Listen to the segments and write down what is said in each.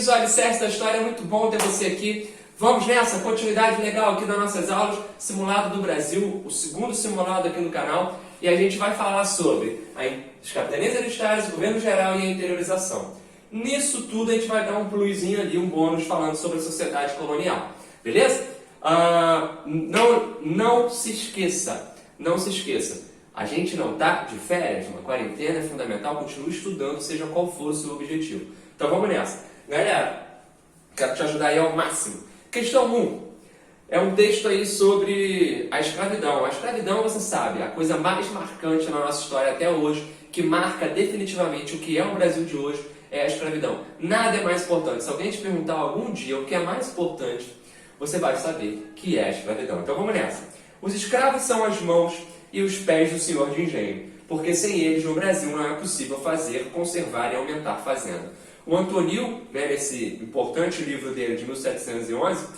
dos alicerces da história, é muito bom ter você aqui. Vamos nessa, continuidade legal aqui das nossas aulas, Simulado do Brasil, o segundo simulado aqui no canal, e a gente vai falar sobre as capitanias hereditárias, o governo geral e a interiorização. Nisso tudo a gente vai dar um pluzinho ali, um bônus falando sobre a sociedade colonial, beleza? Não se esqueça, a gente não está de férias, uma quarentena é fundamental, continue estudando, seja qual for o seu objetivo. Então vamos nessa. Galera, quero te ajudar aí ao máximo. Questão 1. É um texto aí sobre a escravidão. A escravidão, você sabe, a coisa mais marcante na nossa história até hoje, que marca definitivamente o que é o Brasil de hoje, é a escravidão. Nada é mais importante. Se alguém te perguntar algum dia o que é mais importante, você vai saber que é a escravidão. Então vamos nessa. Os escravos são as mãos e os pés do senhor de engenho, porque sem eles no Brasil não é possível fazer, conservar e aumentar fazenda. O Antonil, nesse importante livro dele de 1711,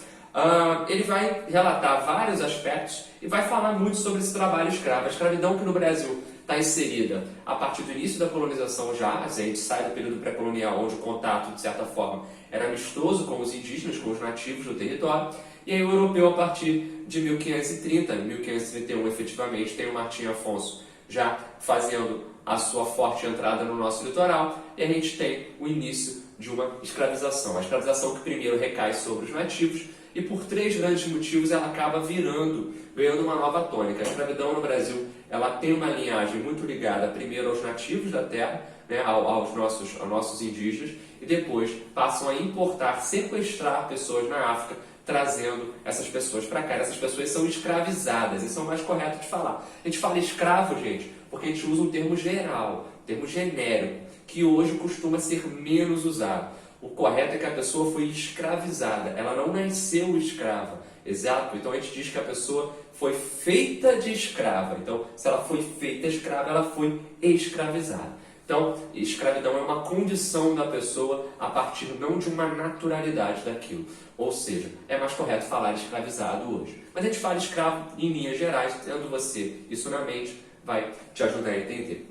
ele vai relatar vários aspectos e vai falar muito sobre esse trabalho escravo. A escravidão que no Brasil está inserida a partir do início da colonização já, a gente sai do período pré-colonial, onde o contato, de certa forma, era amistoso com os indígenas, com os nativos do território, e aí o europeu, a partir de 1530, em 1531, efetivamente, tem o Martim Afonso já fazendo a sua forte entrada no nosso litoral, e a gente tem o início de uma escravização. A escravização que primeiro recai sobre os nativos, e por 3 grandes motivos ela acaba ganhando uma nova tônica. A escravidão no Brasil ela tem uma linhagem muito ligada primeiro aos nativos da terra, né, aos nossos indígenas, e depois passam a importar, sequestrar pessoas na África, trazendo essas pessoas para cá. Essas pessoas são escravizadas, isso é o mais correto de falar. A gente fala escravo, gente, porque a gente usa um termo geral, um termo genérico, que hoje costuma ser menos usado. O correto é que a pessoa foi escravizada, ela não nasceu escrava, exato? Então a gente diz que a pessoa foi feita de escrava. Então, se ela foi feita escrava, ela foi escravizada. Então, escravidão é uma condição da pessoa a partir não de uma naturalidade daquilo. Ou seja, é mais correto falar escravizado hoje. Mas a gente fala escravo em linhas gerais, tendo você isso na mente, vai te ajudar a entender.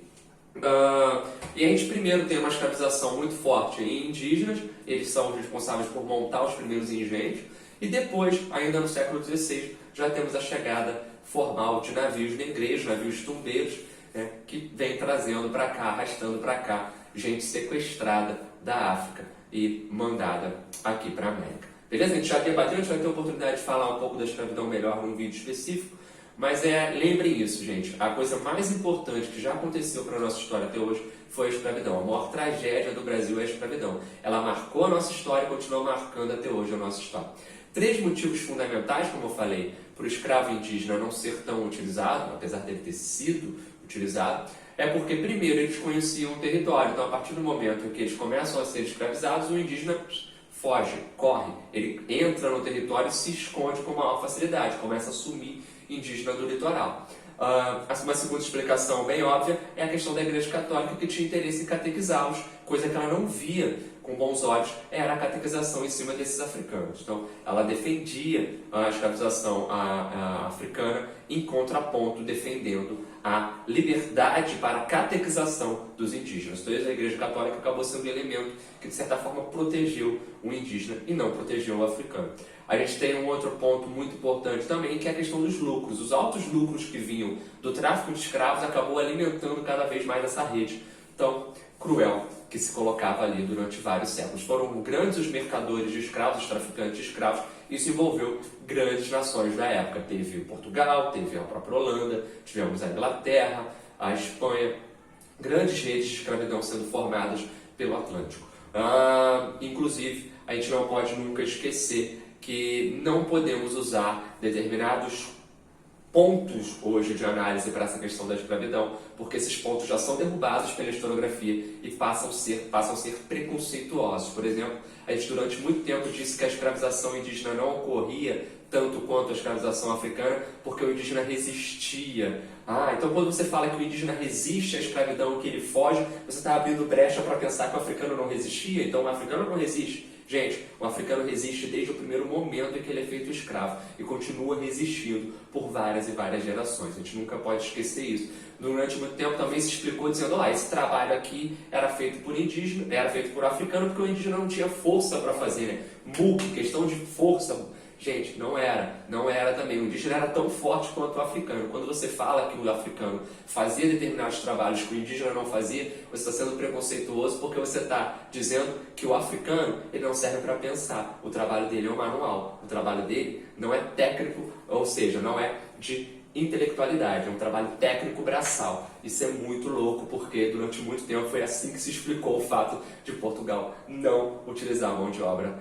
E a gente primeiro tem uma escravização muito forte em indígenas, eles são os responsáveis por montar os primeiros engenhos, e depois, ainda no século XVI, já temos a chegada formal de navios negreiros, navios tumbeiros, né, que vem trazendo para cá, arrastando para cá, gente sequestrada da África e mandada aqui para a América. Beleza? A gente já debateu, a gente vai ter a oportunidade de falar um pouco da escravidão melhor num vídeo específico, mas lembrem isso, gente, a coisa mais importante que já aconteceu para a nossa história até hoje foi a escravidão. A maior tragédia do Brasil é a escravidão. Ela marcou a nossa história e continua marcando até hoje a nossa história. 3 motivos fundamentais, como eu falei, para o escravo indígena não ser tão utilizado, apesar dele ter sido utilizado, é porque, primeiro, eles conheciam o território. Então, a partir do momento em que eles começam a ser escravizados, o indígena foge, corre, ele entra no território e se esconde com maior facilidade, começa a sumir indígena do litoral. Uma segunda explicação bem óbvia é a questão da Igreja Católica, que tinha interesse em catequizá-los, coisa que ela não via com bons olhos, era a catequização em cima desses africanos. Então, ela defendia a escravização africana em contraponto, defendendo a liberdade para a catequização dos indígenas. Então, a Igreja Católica acabou sendo um elemento que, de certa forma, protegeu o indígena e não protegeu o africano. A gente tem um outro ponto muito importante também, que é a questão dos lucros. Os altos lucros que vinham do tráfico de escravos acabou alimentando cada vez mais essa rede tão cruel que se colocava ali durante vários séculos. Foram grandes os mercadores de escravos, os traficantes de escravos. Isso envolveu grandes nações da época. Teve Portugal, teve a própria Holanda, tivemos a Inglaterra, a Espanha. Grandes redes de escravidão sendo formadas pelo Atlântico. Inclusive, a gente não pode nunca esquecer que não podemos usar determinados pontos hoje de análise para essa questão da escravidão, porque esses pontos já são derrubados pela historiografia e passam a ser preconceituosos. Por exemplo, a gente durante muito tempo disse que a escravização indígena não ocorria tanto quanto a escravização africana, porque o indígena resistia. Então quando você fala que o indígena resiste à escravidão, que ele foge, você está abrindo brecha para pensar que o africano não resistia, então o africano não resiste. Gente, o africano resiste desde o primeiro momento em que ele é feito escravo e continua resistindo por várias e várias gerações. A gente nunca pode esquecer isso. Durante muito tempo também se explicou dizendo, esse trabalho aqui era feito por indígena, era feito por africano, porque o indígena não tinha força para fazer, né? Questão de força. Gente, não era também. O indígena era tão forte quanto o africano. Quando você fala que o africano fazia determinados trabalhos que o indígena não fazia, você está sendo preconceituoso porque você está dizendo que o africano ele não serve para pensar. O trabalho dele é um manual. O trabalho dele não é técnico, ou seja, não é de intelectualidade, é um trabalho técnico braçal. Isso é muito louco porque durante muito tempo foi assim que se explicou o fato de Portugal não utilizar mão de obra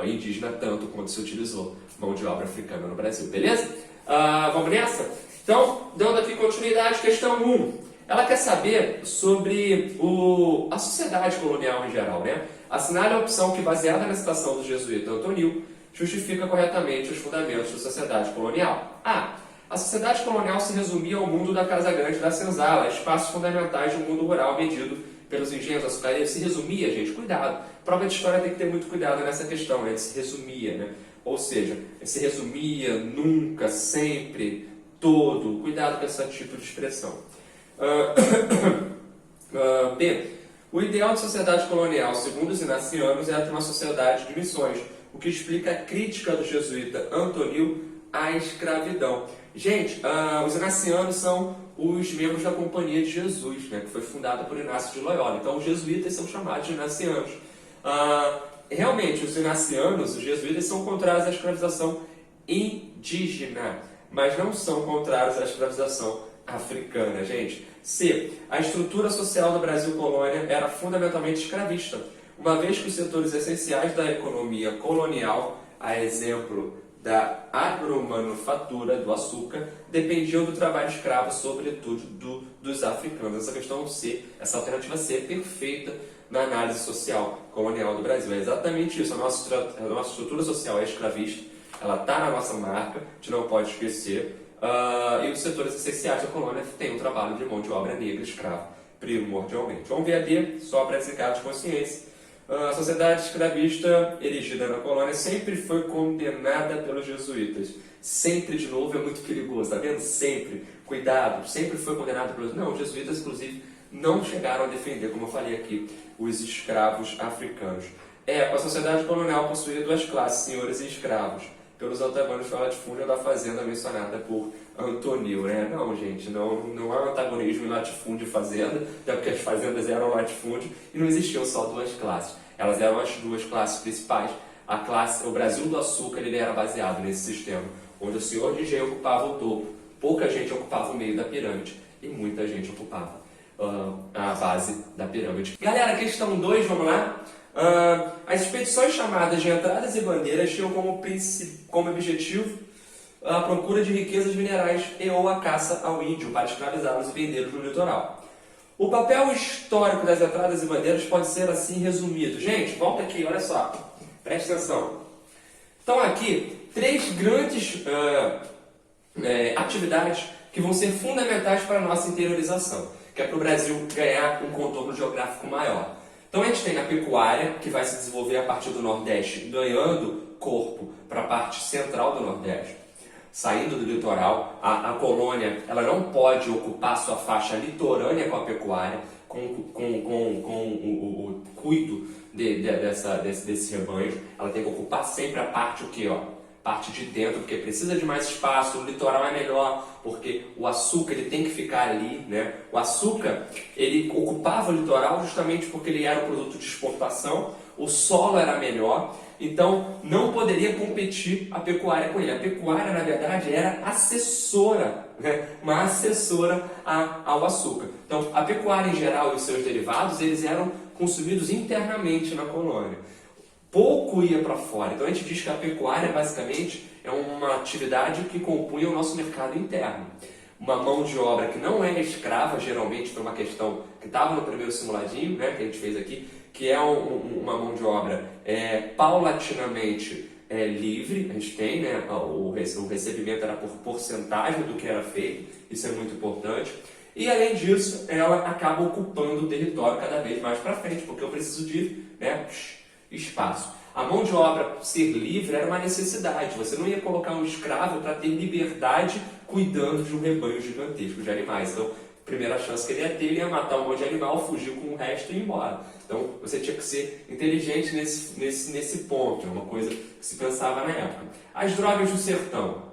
indígena tanto quanto se utilizou mão de obra africana no Brasil, beleza? Vamos nessa? Então, dando aqui continuidade, questão 1. Ela quer saber sobre a sociedade colonial em geral, né? Assinale a opção que, baseada na citação do jesuíta Antonil, justifica corretamente os fundamentos da sociedade colonial. A sociedade colonial se resumia ao mundo da Casa Grande e da Senzala, espaços fundamentais do mundo rural medido pelos engenhos açucareiros. Se resumia, gente, cuidado. Prova de história tem que ter muito cuidado nessa questão, né? Se resumia, né? Ou seja, se resumia, nunca, sempre, todo. Cuidado com esse tipo de expressão. B. O ideal de sociedade colonial, segundo os inacianos, é a de uma sociedade de missões, o que explica a crítica do jesuíta Antonil à escravidão. Gente, os inacianos são os membros da Companhia de Jesus, né, que foi fundada por Inácio de Loyola. Então, os jesuítas são chamados de inacianos. Realmente, os inacianos, os jesuítas, são contrários à escravização indígena, mas não são contrários à escravização africana, gente. C. A estrutura social do Brasil colônia era fundamentalmente escravista, uma vez que os setores essenciais da economia colonial, a exemplo da agromanufatura do açúcar, dependiam do trabalho escravo, sobretudo dos africanos. Essa questão C, essa alternativa C é perfeita na análise social colonial do Brasil. É exatamente isso. A nossa estrutura social é escravista, ela está na nossa marca, a gente não pode esquecer. E os setores essenciais da colônia têm um trabalho de mão de obra negra escrava, primordialmente. Vamos ver a D, só para esse caso de consciência. A sociedade escravista erigida na colônia sempre foi condenada pelos jesuítas. Sempre, de novo, é muito perigoso, tá vendo? Sempre. Cuidado, sempre foi condenada pelos... Não, os jesuítas, inclusive, não chegaram a defender, como eu falei aqui, os escravos africanos. A sociedade colonial possuía duas classes, senhores e escravos. Pelos antagonistas do latifúndio da fazenda mencionada por Antonil, né? Não, gente, não há antagonismo em latifúndio e fazenda, até porque as fazendas eram latifúndio e não existiam só duas classes. Elas eram as duas classes principais. O Brasil do açúcar ele era baseado nesse sistema, onde o senhor de engenho ocupava o topo, pouca gente ocupava o meio da pirâmide e muita gente ocupava a base da pirâmide. Galera, questão 2, vamos lá? As expedições chamadas de entradas e bandeiras tinham como objetivo a procura de riquezas minerais ou a caça ao índio para escravizá-los e vendê-los no litoral. O papel histórico das entradas e bandeiras pode ser assim resumido. Gente, volta aqui, olha só, preste atenção. Então aqui, 3 grandes atividades que vão ser fundamentais para a nossa interiorização, que é para o Brasil ganhar um contorno geográfico maior. Então a gente tem a pecuária, que vai se desenvolver a partir do Nordeste, ganhando corpo para a parte central do Nordeste. Saindo do litoral, a colônia ela não pode ocupar sua faixa litorânea com a pecuária, com o cuido desse rebanho. Ela tem que ocupar sempre a parte parte de dentro, porque precisa de mais espaço, o litoral é melhor, porque o açúcar ele tem que ficar ali, né? O açúcar, ele ocupava o litoral justamente porque ele era um produto de exportação, o solo era melhor, então não poderia competir a pecuária com ele. A pecuária, na verdade, era assessora, né? Uma assessora ao açúcar. Então, a pecuária em geral e os seus derivados, eles eram consumidos internamente na colônia. Pouco ia para fora. Então a gente diz que a pecuária basicamente é uma atividade que compunha o nosso mercado interno. Uma mão de obra que não é escrava, geralmente foi uma questão que estava no primeiro simuladinho, né, que a gente fez aqui, que é uma mão de obra paulatinamente livre. A gente tem, né, o recebimento era por porcentagem do que era feito, isso é muito importante. E além disso, ela acaba ocupando o território cada vez mais para frente, porque eu preciso de, né, espaço. A mão de obra ser livre era uma necessidade. Você não ia colocar um escravo para ter liberdade cuidando de um rebanho gigantesco de animais. Então, a primeira chance que ele ia ter, ele ia matar um monte de animal, fugir com o resto e ir embora. Então, você tinha que ser inteligente nesse ponto. É uma coisa que se pensava na época. As drogas do sertão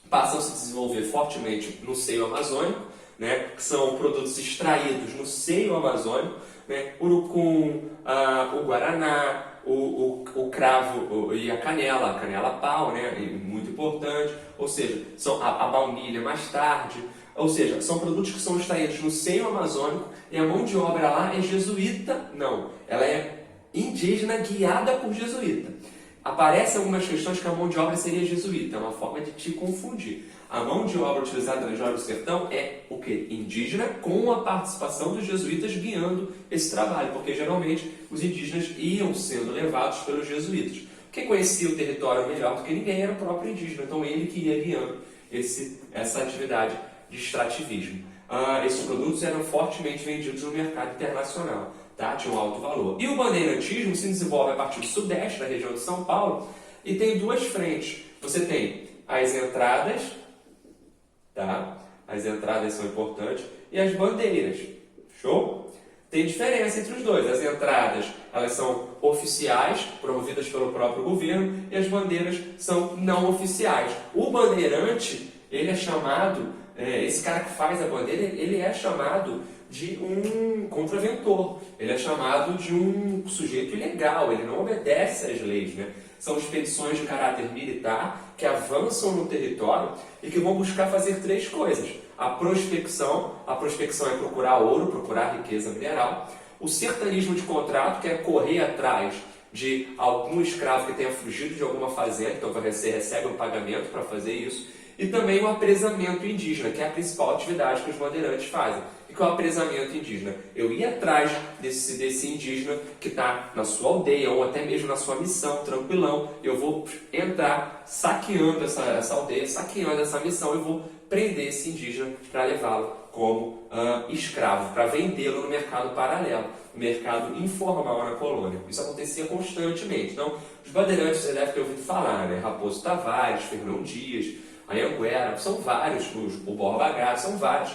passam a se desenvolver fortemente no seio amazônico, né, que são produtos extraídos no seio amazônico, né, urucum, o guaraná, o cravo e a canela pau, né, muito importante, ou seja, são a baunilha mais tarde, ou seja, são produtos que são extraídos no seio amazônico e a mão de obra lá é jesuíta, não, ela é indígena guiada por jesuíta. Aparecem algumas questões que a mão de obra seria jesuíta, é uma forma de te confundir. A mão de obra utilizada nas drogas do sertão é o quê? Indígena, com a participação dos jesuítas guiando esse trabalho, porque geralmente os indígenas iam sendo levados pelos jesuítas. Quem conhecia o território melhor do que ninguém era o próprio indígena, então ele que ia guiando essa atividade de extrativismo. Esses produtos eram fortemente vendidos no mercado internacional. Tá? Tinha um alto valor. E o bandeirantismo se desenvolve a partir do sudeste, da região de São Paulo, e tem duas frentes. Você tem as entradas, tá? As entradas são importantes, e as bandeiras. Show? Tem diferença entre os dois. As entradas, elas são oficiais, promovidas pelo próprio governo, e as bandeiras são não oficiais. O bandeirante, ele é chamado, esse cara que faz a bandeira, ele é chamado de um contraventor, ele é chamado de um sujeito ilegal, ele não obedece às leis, né? São expedições de caráter militar que avançam no território e que vão buscar fazer três coisas. A prospecção é procurar ouro, procurar riqueza mineral. O sertanismo de contrato, que é correr atrás de algum escravo que tenha fugido de alguma fazenda, então você recebe um pagamento para fazer isso. E também o apresamento indígena, que é a principal atividade que os bandeirantes fazem. E que é o apresamento indígena? Eu ia atrás desse indígena que está na sua aldeia ou até mesmo na sua missão, tranquilão. Eu vou entrar saqueando essa aldeia, saqueando essa missão, eu vou prender esse indígena para levá-lo como escravo, para vendê-lo no mercado paralelo, no mercado informal na colônia. Isso acontecia constantemente. Então, os bandeirantes, você deve ter ouvido falar, né? Raposo Tavares, Fernão Dias, Anhanguera, são vários, o Borba Gato, são vários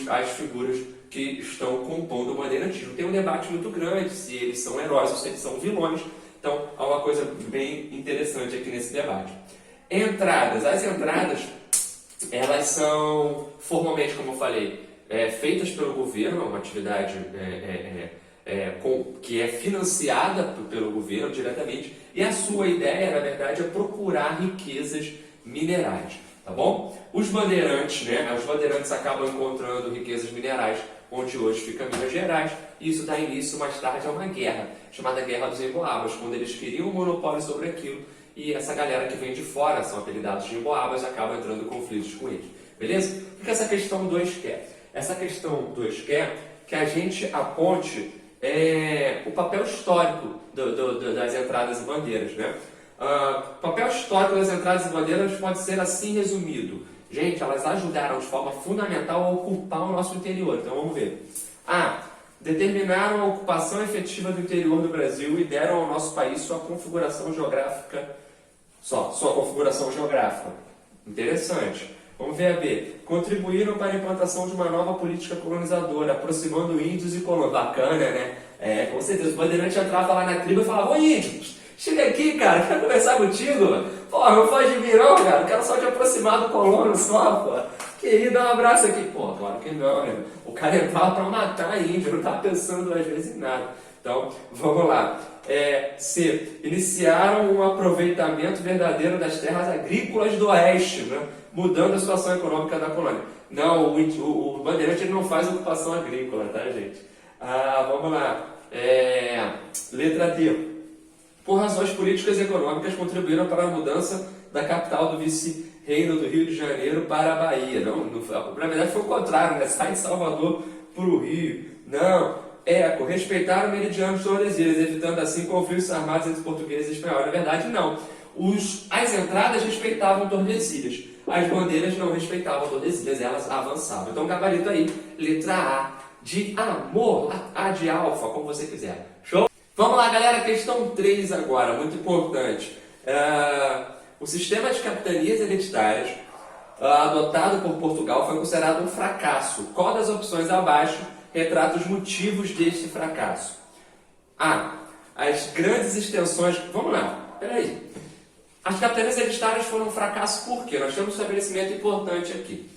as figuras que estão compondo o bandeirantismo. Tem um debate muito grande se eles são heróis ou se eles são vilões, então há uma coisa bem interessante aqui nesse debate. Entradas. As entradas, elas são formalmente, como eu falei, feitas pelo governo, uma atividade que é financiada pelo governo diretamente, e a sua ideia, na verdade, é procurar riquezas minerais. Tá bom? Os bandeirantes, né? Os bandeirantes acabam encontrando riquezas minerais onde hoje fica Minas Gerais, e isso dá início mais tarde a uma guerra, chamada Guerra dos Emboabas, quando eles queriam um monopólio sobre aquilo, e essa galera que vem de fora, são apelidados de Emboabas, acaba entrando em conflitos com eles. Beleza? O que essa questão 2 quer? Essa questão 2 quer que a gente aponte o papel histórico das entradas e bandeiras, né? O papel histórico das entradas e bandeiras pode ser assim resumido. Gente, elas ajudaram de forma fundamental a ocupar o nosso interior. Então vamos ver. Determinaram a ocupação efetiva do interior do Brasil e deram ao nosso país sua configuração geográfica. Sua configuração geográfica. Interessante. Vamos ver a B. Contribuíram para a implantação de uma nova política colonizadora, aproximando índios e colonos. Bacana, né? Com certeza. O bandeirante entrava lá na tribo e falava: "Ô índio, chega aqui, cara, quero conversar contigo, mano. Pô, não foge de mim não, cara, quero só te aproximar do colono só, pô. Queria dar um abraço aqui." Pô, claro que não, né? O cara entrava pra matar índio, não tava pensando às vezes em nada. Então, vamos lá. C. Iniciaram um aproveitamento verdadeiro das terras agrícolas do Oeste, né? Mudando a situação econômica da colônia. Não, o bandeirante ele não faz ocupação agrícola, tá, gente? Vamos lá. Letra D. Por razões políticas e econômicas, contribuíram para a mudança da capital do vice-reino do Rio de Janeiro para a Bahia. Não, na verdade foi o contrário, né? Sai de Salvador para o Rio. Não. Respeitaram meridianos de Tordesilhas, evitando assim conflitos armados entre portugueses e espanhóis. Na verdade, não. As entradas respeitavam Tordesilhas. As bandeiras não respeitavam Tordesilhas, elas avançavam. Então, gabarito aí, letra A de amor, A de alfa, como você quiser. Show? Vamos lá, galera, questão 3 agora, muito importante. O sistema de capitanias hereditárias adotado por Portugal foi considerado um fracasso. Qual das opções abaixo retrata os motivos deste fracasso? A. As grandes extensões... Vamos lá, peraí. As capitanias hereditárias foram um fracasso por quê? Nós temos um estabelecimento importante aqui.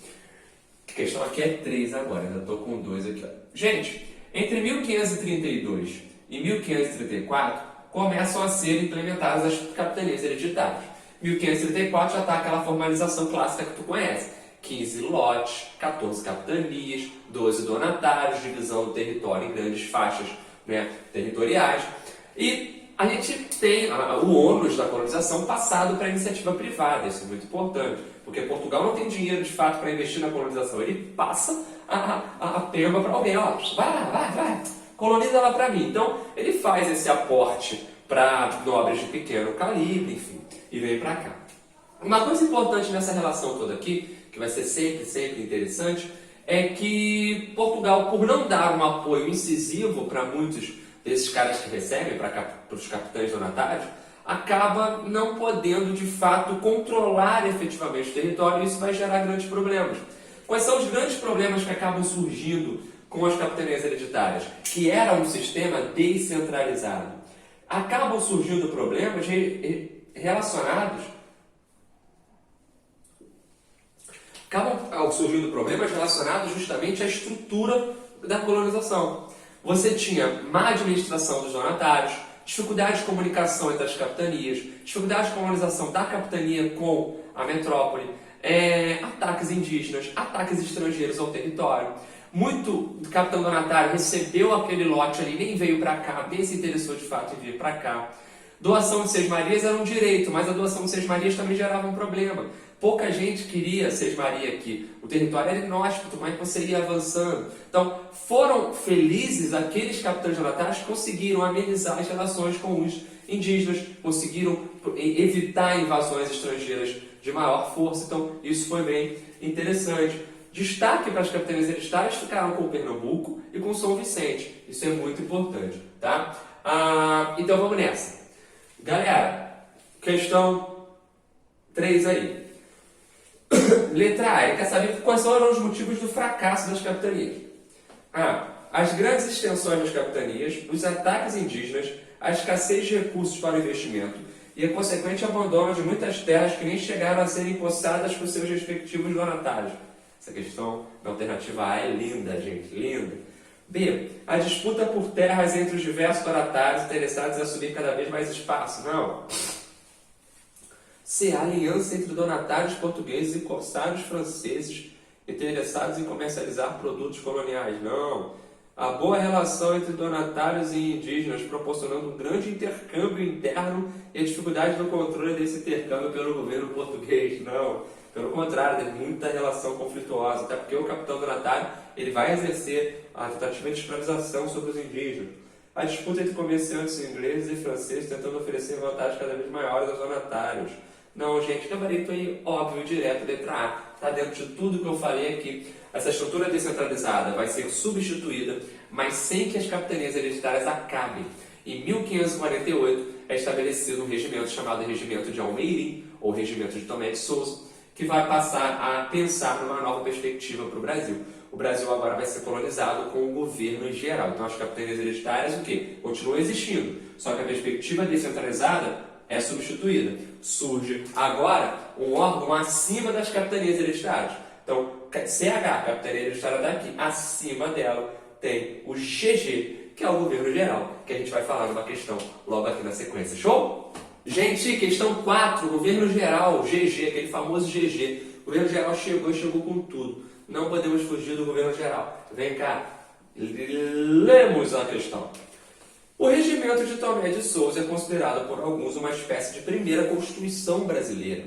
A questão aqui é 3 agora, ainda estou com 2 aqui. Ó. Gente, entre 1532 e 1534 começam a ser implementadas as capitanias hereditárias. 1534 já está aquela formalização clássica que tu conhece. 15 lotes, 14 capitanias, 12 donatários, divisão do território em grandes faixas, né, territoriais. E a gente tem o ônus da colonização passado para a iniciativa privada, isso é muito importante, porque Portugal não tem dinheiro de fato para investir na colonização, ele passa a pemba para alguém, ó, vai, coloniza ela para mim. Então ele faz esse aporte para nobres de pequeno calibre, enfim, e vem para cá. Uma coisa importante nessa relação toda aqui, que vai ser sempre interessante, é que Portugal, por não dar um apoio incisivo para muitos desses caras que recebem, para os capitães donatários, acaba não podendo de fato controlar efetivamente o território, e isso vai gerar grandes problemas. Quais são os grandes problemas que acabam surgindo com as capitanias hereditárias? Que era um sistema descentralizado. Acabam surgindo problemas relacionados justamente à estrutura da colonização. Você tinha má administração dos donatários, dificuldade de comunicação entre as capitanias, dificuldade de colonização da capitania com a metrópole, ataques indígenas, ataques estrangeiros ao território. Muito capitão donatário recebeu aquele lote ali, nem veio para cá, nem se interessou de fato em vir para cá. Doação de sesmarias era um direito, mas a doação de sesmarias também gerava um problema. Pouca gente queria sesmaria aqui. O território era inóspito, como é que você ia avançando? Então, foram felizes aqueles capitães donatários que conseguiram amenizar as relações com os indígenas, conseguiram evitar invasões estrangeiras de maior força. Então, isso foi bem interessante. Destaque para as capitanias hereditárias ficaram com o Pernambuco e com o São Vicente. Isso é muito importante, tá? Então, vamos nessa. Galera, questão 3 aí. Letra A, ele quer saber quais foram os motivos do fracasso das capitanias. A. As grandes extensões das capitanias, os ataques indígenas, a escassez de recursos para o investimento e o consequente abandono de muitas terras que nem chegaram a serem empossadas por seus respectivos donatários. Essa questão da alternativa A é linda, gente, linda. B. A disputa por terras entre os diversos donatários interessados em assumir cada vez mais espaço. Não. C. A aliança entre donatários portugueses e corsários franceses interessados em comercializar produtos coloniais. Não. A boa relação entre donatários e indígenas proporcionando um grande intercâmbio interno e a dificuldade do controle desse intercâmbio pelo governo português. Não. Pelo contrário, tem muita relação conflituosa, até porque o capitão donatário ele vai exercer a tentativa de escravização sobre os indígenas. A disputa entre comerciantes ingleses e franceses tentando oferecer vantagens cada vez maiores aos donatários. Não, gente, gabarito aí, óbvio, direto, letra A. Está dentro de tudo que eu falei aqui. Essa estrutura descentralizada vai ser substituída, mas sem que as capitanias hereditárias acabem. Em 1548 é estabelecido um regimento chamado Regimento de Almeirim, ou Regimento de Tomé de Souza, que vai passar a pensar numa nova perspectiva para o Brasil. O Brasil agora vai ser colonizado com o governo em geral. Então as capitanias hereditárias, o quê? Continuam existindo. Só que a perspectiva descentralizada é substituída. Surge agora um órgão acima das capitanias hereditárias. Então, CH, capitania hereditária daqui, acima dela tem o GG, que é o governo geral, que a gente vai falar numa questão logo aqui na sequência. Show? Gente, questão 4, governo geral, GG, aquele famoso GG. O governo geral chegou e chegou com tudo. Não podemos fugir do governo geral. Vem cá, lemos a questão. O Regimento de Tomé de Souza é considerado por alguns uma espécie de primeira Constituição brasileira,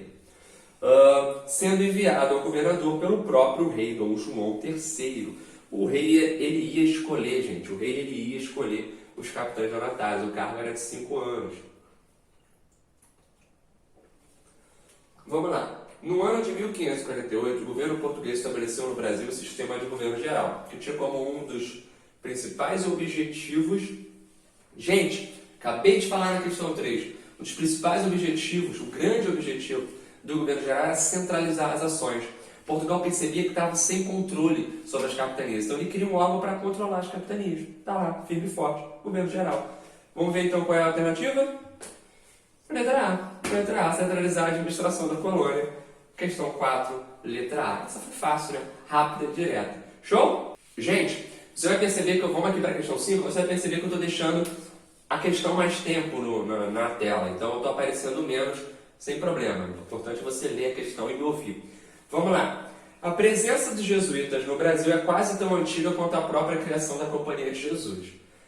sendo enviado ao governador pelo próprio rei Dom João III. O rei ele ia escolher, gente, o rei ele ia escolher os capitães donatários, o cargo era de 5 anos. Vamos lá. No ano de 1548, o governo português estabeleceu no Brasil o sistema de governo geral, que tinha como um dos principais objetivos... Gente, Acabei de falar na questão 3. Um dos principais objetivos, o grande objetivo do governo geral era centralizar as ações. Portugal percebia que estava sem controle sobre as capitanias, então ele queria um órgão para controlar as capitanias. Está lá, firme e forte, governo geral. Vamos ver então qual é a alternativa? Letra A, centralizar a administração da colônia. Questão 4, letra A. Essa foi fácil, né? Rápida e direta. Show? Gente, você vai perceber que vamos aqui para a questão 5, você vai perceber que eu estou deixando a questão mais tempo na tela, então eu estou aparecendo menos, sem problema. O importante é você ler a questão e me ouvir. Vamos lá. A presença dos jesuítas no Brasil é quase tão antiga quanto a própria criação da Companhia de Jesus.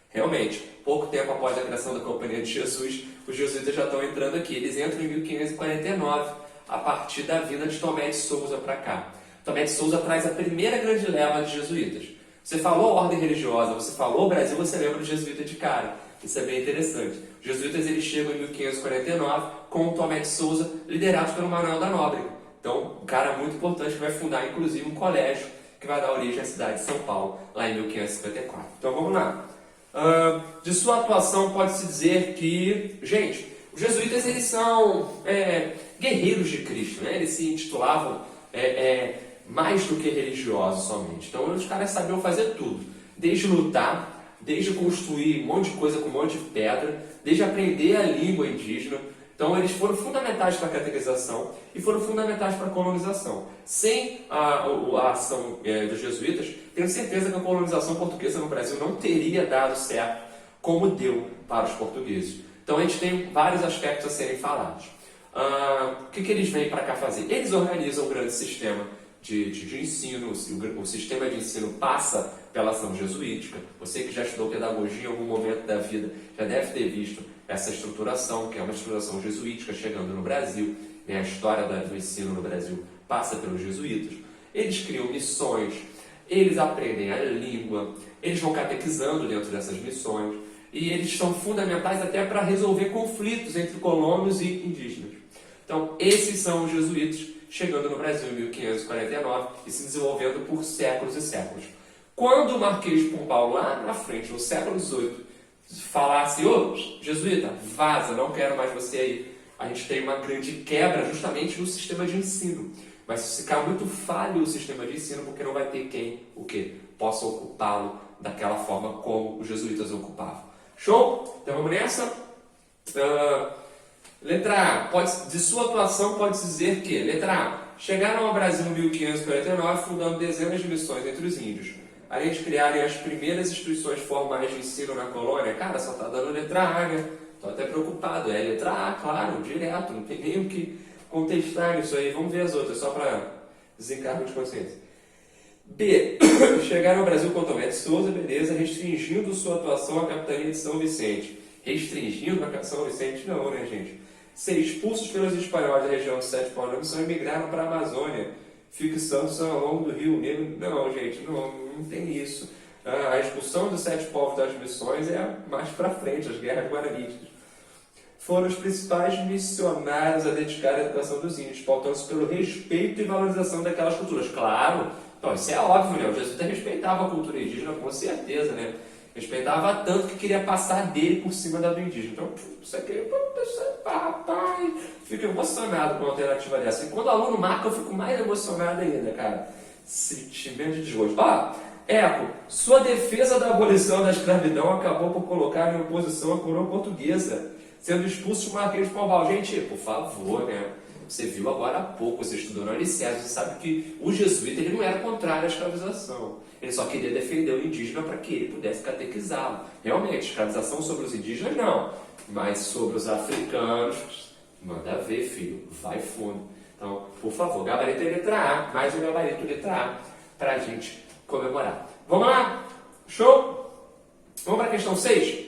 Realmente, pouco tempo após a criação da Companhia de Jesus, os jesuítas já estão entrando aqui. Eles entram em 1549, a partir da vinda de Tomé de Souza para cá. Tomé de Souza traz a primeira grande leva de jesuítas. Você falou ordem religiosa, você falou Brasil, você lembra do jesuíta de cara. Isso é bem interessante. Os jesuítas eles chegam em 1549 com Tomé de Souza, liderados pelo Manuel da Nóbrega. Então, um cara muito importante que vai fundar, inclusive, um colégio que vai dar origem à cidade de São Paulo, lá em 1554. Então, vamos lá. De sua atuação, pode-se dizer que, gente, os jesuítas eles são guerreiros de Cristo, né? Eles se intitulavam mais do que religiosos somente. Então, os caras sabiam fazer tudo, desde lutar, desde construir um monte de coisa com um monte de pedra, desde aprender a língua indígena. Então, eles foram fundamentais para a catequização e foram fundamentais para a colonização. Sem a ação dos jesuítas, tenho certeza que a colonização portuguesa no Brasil não teria dado certo como deu para os portugueses. Então, a gente tem vários aspectos a serem falados. O que eles vêm para cá fazer? Eles organizam um grande sistema de ensino. O sistema de ensino passa pela ação jesuítica. Você que já estudou pedagogia em algum momento da vida já deve ter visto essa estruturação, que é uma estruturação jesuítica chegando no Brasil. A história do ensino no Brasil passa pelos jesuítas. Eles criam missões, eles aprendem a língua, eles vão catequizando dentro dessas missões e eles são fundamentais até para resolver conflitos entre colonos e indígenas. Então, esses são os jesuítas chegando no Brasil em 1549 e se desenvolvendo por séculos e séculos. Quando o Marquês de Pombal, lá na frente, no século XVIII, falasse, ô, jesuíta, vaza, não quero mais você aí, a gente tem uma grande quebra justamente no sistema de ensino. Vai ficar muito falho o sistema de ensino porque não vai ter quem, possa ocupá-lo daquela forma como os jesuítas ocupavam. Show? Então vamos nessa? Letra A. De sua atuação pode-se dizer que, letra A, chegaram ao Brasil em 1549 fundando dezenas de missões entre os índios. Além de criarem as primeiras instituições formais de ensino na colônia, cara, só está dando letra A, né? Estou até preocupado. É letra A, claro, direto, não tem nem o que contestar nisso aí. Vamos ver as outras, só para desencargo de consciência. B. Chegaram ao Brasil com Tomé de Souza, beleza, restringindo sua atuação à capitania de São Vicente. Restringindo a São Vicente? Não, né, gente? C. Expulsos pelos espanhóis da região do Sete Paulo da Missão, emigraram para a Amazônia, fixando-se ao longo do Rio Negro. Não, gente, não tem isso. A expulsão dos 7 povos das missões é mais para frente, as guerras guaraníticas. Foram os principais missionários a dedicar a educação dos índios, pautando-se pelo respeito e valorização daquelas culturas. Claro, então, isso é óbvio, né? O jesuíta respeitava a cultura indígena, com certeza, né? Respeitava tanto que queria passar dele por cima da do indígena. Então, isso aqui, papai, fico emocionado com uma alternativa dessa. E quando o aluno marca, eu fico mais emocionado ainda, cara. Sentimento de desgosto. Eco, sua defesa da abolição da escravidão acabou por colocar em oposição à coroa portuguesa, sendo expulso o Marquês de Pombal. Gente, por favor, né? Você viu agora há pouco, você estudou no Alicerce, você sabe que o jesuíta ele não era contrário à escravização. Ele só queria defender o indígena para que ele pudesse catequizá-lo. Realmente, escravização sobre os indígenas, não. Mas sobre os africanos, manda ver, filho, vai fundo. Então, por favor, gabarito é letra A, mais um gabarito letra A, para a gente comemorar. Vamos lá? Show? Vamos para a questão 6?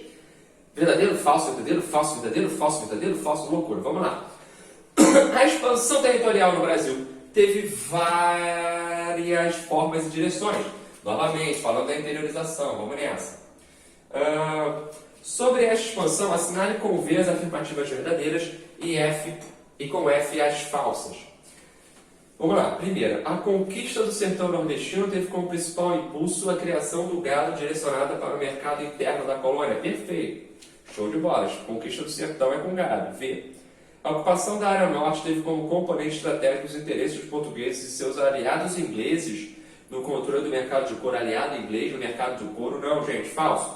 Verdadeiro, falso, verdadeiro, falso, verdadeiro, falso, verdadeiro, falso, loucura. Vamos lá. A expansão territorial no Brasil teve várias formas e direções. Novamente, falando da interiorização, vamos nessa. Sobre essa expansão, assinale com V as afirmativas verdadeiras e com F as falsas. Vamos lá. Primeira, a conquista do sertão nordestino teve como principal impulso a criação do gado direcionada para o mercado interno da colônia. Perfeito. Show de bola. Conquista do sertão é com gado. V. A ocupação da área norte teve como componente estratégico os interesses dos portugueses e seus aliados ingleses no controle do mercado de couro. Aliado inglês no mercado de couro? Não, gente, falso.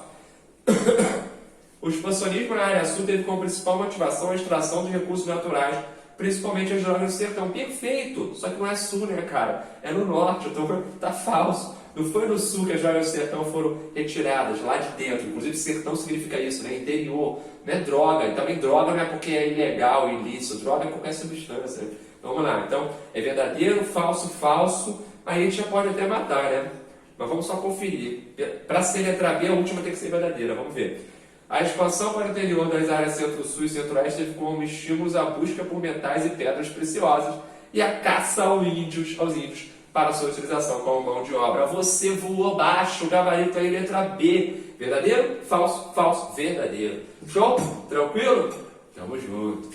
O expansionismo na área sul teve como principal motivação a extração de recursos naturais, principalmente as drogas do sertão. Perfeito! Só que não é sul, né, cara? É no norte, então tá falso. Não foi no sul que as joias do sertão foram retiradas, lá de dentro. Inclusive, sertão significa isso, né? Interior. Não é droga. E também droga não é porque é ilegal, ilícito. Droga é qualquer substância. Vamos lá. Então, é verdadeiro, falso, falso. Aí a gente já pode até matar, né? Mas vamos só conferir. Para ser letra B, a última tem que ser verdadeira. Vamos ver. A expansão para o interior das áreas centro-sul e centro-oeste teve como estímulos a busca por metais e pedras preciosas e a caça aos índios para sua utilização como mão de obra. Você voou baixo, o gabarito aí, letra B. Verdadeiro? Falso? Falso? Verdadeiro. Show? Tranquilo? Tamo junto.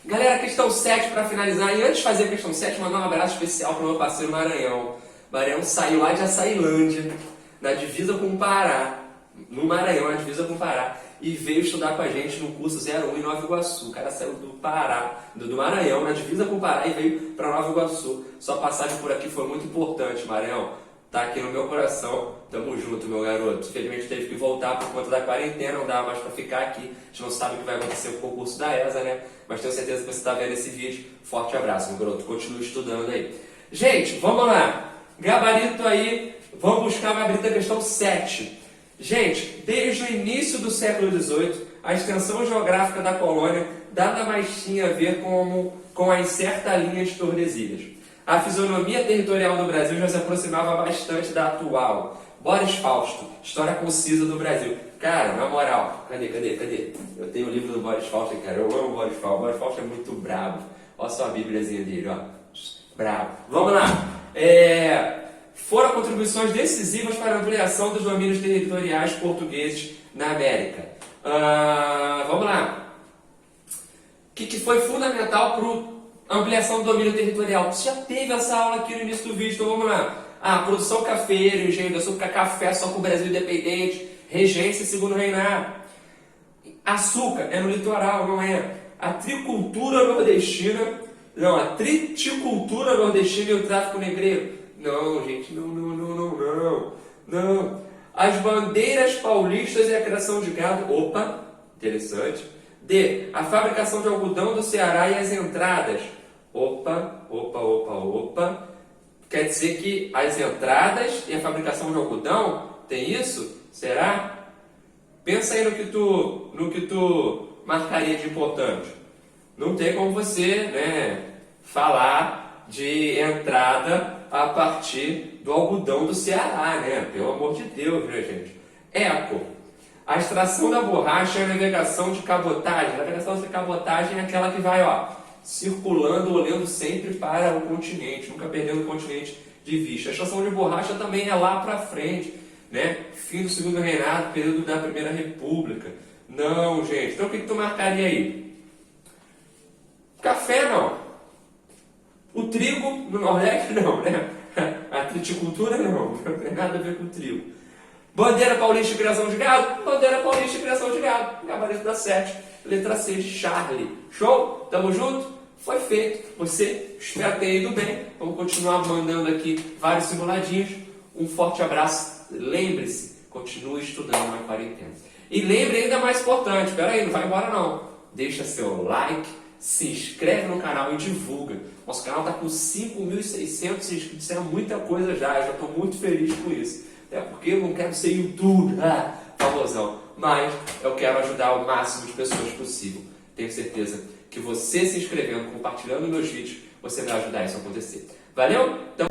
Galera, questão 7 para finalizar. E antes de fazer a questão 7, mandar um abraço especial para o meu parceiro Maranhão. Maranhão saiu lá de Açailândia, na divisa com o Pará. No Maranhão, na divisa com o Pará. E veio estudar com a gente no curso 01 em Nova Iguaçu. O cara saiu do Pará, do Maranhão, na divisa com o Pará e veio para Nova Iguaçu. Sua passagem por aqui foi muito importante, Maranhão. Tá aqui no meu coração. Tamo junto, meu garoto. Infelizmente teve que voltar por conta da quarentena, não dá mais para ficar aqui. A gente não sabe o que vai acontecer com o concurso da ESA, né? Mas tenho certeza que você está vendo esse vídeo. Forte abraço, meu garoto. Continue estudando aí. Gente, vamos lá. Gabarito aí. Vamos buscar o gabarito da questão 7. Gente, desde o início do século XVIII, a extensão geográfica da colônia nada mais tinha a ver com a incerta linha de Tordesilhas. A fisionomia territorial do Brasil já se aproximava bastante da atual. Boris Fausto, História Concisa do Brasil. Cara, na moral, cadê? Eu tenho o livro do Boris Fausto, cara, eu amo o Boris Fausto. O Boris Fausto é muito brabo. Olha só a bíbliazinha dele, ó. Brabo. Vamos lá. Foram contribuições decisivas para a ampliação dos domínios territoriais portugueses na América. Vamos lá. O que foi fundamental para a ampliação do domínio territorial? Você já teve essa aula aqui no início do vídeo, então vamos lá. Produção cafeira, engenho de açúcar, café só com o Brasil independente, regência e segundo reinado. Açúcar é no litoral, não é? A triticultura nordestina e o tráfico negreiro. Não, gente, não. As bandeiras paulistas e a criação de gado. Opa, interessante. D. A fabricação de algodão do Ceará e as entradas. Opa. Quer dizer que as entradas e a fabricação de algodão tem isso? Será? Pensa aí no que tu marcaria de importante. Não tem como você, né, falar de entrada a partir do algodão do Ceará, né? Pelo amor de Deus, né, gente? Eco. A extração da borracha é a navegação de cabotagem. A navegação de cabotagem é aquela que vai, circulando, olhando sempre para o continente, nunca perdendo o continente de vista. A extração de borracha também é lá para frente, né? Fim do segundo reinado, período da Primeira República. Não, gente. Então o que tu marcaria aí? Café, não. O trigo no Nordeste, não, né? A triticultura, não tem nada a ver com o trigo. Bandeira paulista de criação de gado? Bandeira paulista de criação de gado. Gabarito da 7. Letra C, Charlie. Show? Tamo junto? Foi feito. Você, espero ter ido bem. Vamos continuar mandando aqui vários simuladinhos. Um forte abraço. Lembre-se, continue estudando na quarentena. E lembre ainda mais importante, peraí, não vai embora não. Deixa seu like, se inscreve no canal e divulga. Nosso canal está com 5.600 inscritos, é muita coisa já, eu já estou muito feliz com isso. Até porque eu não quero ser youtuber, famosão, mas eu quero ajudar o máximo de pessoas possível. Tenho certeza que você se inscrevendo, compartilhando meus vídeos, você vai ajudar isso a acontecer. Valeu? Então...